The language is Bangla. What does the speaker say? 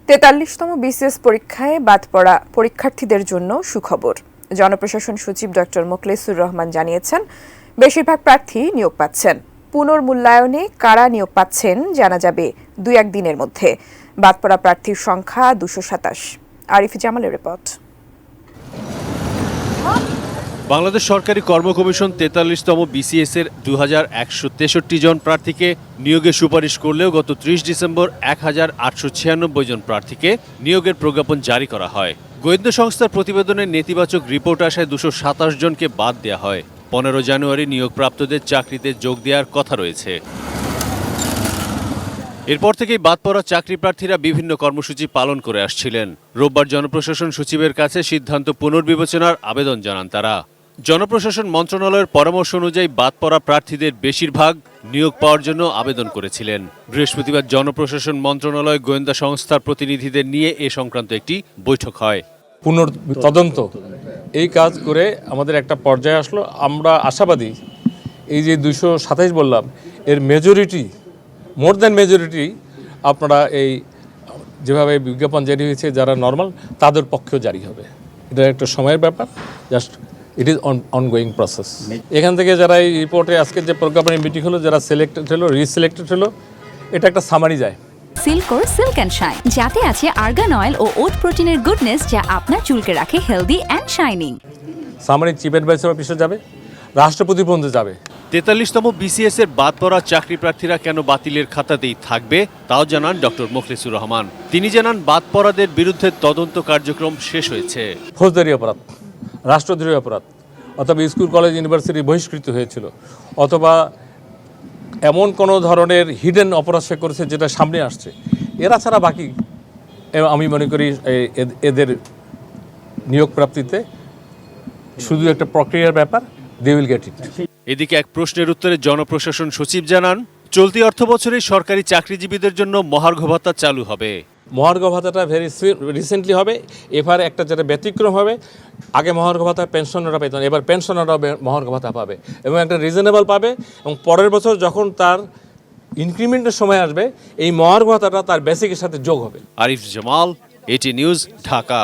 ৪৩তম বিসিএস পরীক্ষায় বাদ পড়া পরীক্ষার্থীদের জন্য সুখবর। জনপ্রশাসন সচিব ডক্টর মোখলেসুর রহমান জানিয়েছেন, বেশিরভাগ প্রার্থী নিয়োগ পাচ্ছেন। পুনর্মূল্যায়নে কারা নিয়োগ পাচ্ছেন জানা যাবে ২-১ দিনের মধ্যে। বাদ পড়া প্রার্থীর সংখ্যা ২২৭। আরিফ জামালের রিপোর্ট। বাংলাদেশ সরকারি কর্ম কমিশন ৪৩তম বিসিএস এর ২১৬৩ জন প্রার্থীকে নিয়োগের সুপারিশ করলেও গত ৩০ ডিসেম্বর ১৮৯৬ জন প্রার্থীকে নিয়োগের প্রজ্ঞাপন জারি করা হয়। গোয়েন্দা সংস্থার প্রতিবেদনে নেতিবাচক রিপোর্ট আসায় ২২৭ জনকে বাদ দেওয়া হয়। ১৫ জানুয়ারি নিয়োগপ্রাপ্তদের চাকরিতে যোগ দেওয়ার কথা রয়েছে। এরপর থেকেই বাদ পড়া চাকরি প্রার্থীরা বিভিন্ন কর্মসূচি পালন করে আসছিলেন। রোববার জনপ্রশাসন সচিবের কাছে সিদ্ধান্ত পুনর্বিবেচনার আবেদন জানান তারা। জনপ্রশাসন মন্ত্রণালয়ের পরামর্শ অনুযায়ী বাদ পড়া প্রার্থীদের বেশিরভাগ নিয়োগ পাওয়ার জন্য আবেদন করেছিলেন। বৃহস্পতিবার জনপ্রশাসন মন্ত্রণালয় গোয়েন্দা সংস্থার প্রতিনিধিদের নিয়ে এ সংক্রান্ত একটি বৈঠক হয়। তদন্ত এই কাজ করে আমাদের একটা পর্যায়ে আসলো। আমরা আশাবাদী এই যে ২২৭ বললাম এর মেজরিটি, মোর দ্যান মেজরিটি আপনারা এই যেভাবে বিজ্ঞাপন জারি হয়েছে যারা নর্মাল তাদের পক্ষেও জারি হবে। এটা একটা সময়ের ব্যাপার, just it is ongoing process. এখান থেকে যারা এই রিপোর্টে আজকে যে প্রজ্ঞাপনের মিটিং হলো, যারা সিলেক্টেড হলো, রিসিলেক্টেড হলো, এটা একটা সামারি যায়। সিল্কোর সিল্ক অ্যান্ড শাইন, যাতে আছে আর্গান অয়েল ও ওট প্রোটিনের গুডনেস, যা আপনার চুলকে রাখে healthy and shining. Summary chief adviser অফিসে যাবে, রাষ্ট্রপতি পর্যন্ত যাবে। ৪৩তম বিসিএস এর বাদ পড়া চাকরি প্রার্থীরা কেন বাতিলের খাতাতেই থাকবে তাও জানান ডক্টর মোখলেসুর রহমান। তিনি জানান, বাদ পড়াদের বিরুদ্ধে তদন্ত কার্যক্রম শেষ হয়েছে। ফৌজদারি অপরাধ, রাষ্ট্রদ্রোহী অপরাধ, অথবা স্কুল কলেজ ইউনিভার্সিটি বহিষ্কৃত হয়েছিল, অথবা এমন কোনো ধরনের হিডেন অপরাধ সে করেছে যেটা সামনে আসছে, এরা ছাড়া বাকি আমি মনে করি এদের নিয়োগ প্রাপ্তিতে শুধু একটা প্রক্রিয়ার ব্যাপার, দে উইল গেট ইট। এদিকে এক প্রশ্নের উত্তরে জনপ্রশাসন সচিব জানান, চলতি অর্থবছরে সরকারি চাকরিজীবীদের জন্য মহার্ঘ ভাতা চালু হবে। মহার্ঘ ভাতাটা ভেরি রিসেন্টলি হবে। এবার একটা যেটা ব্যতিক্রম হবে, আগে মহার্ঘ ভাতা পেনশনাররা পেতেন, এবার পেনশনাররা মহার্ঘ ভাতা পাবে এবং একটা রিজনেবল পাবে। এবং পরের বছর যখন তার ইনক্রিমেন্টের সময় আসবে, এই মহার্ঘ ভাতাটা তার বেসিকের সাথে যোগ হবে। আরিফ জামাল, এটি নিউজ, ঢাকা।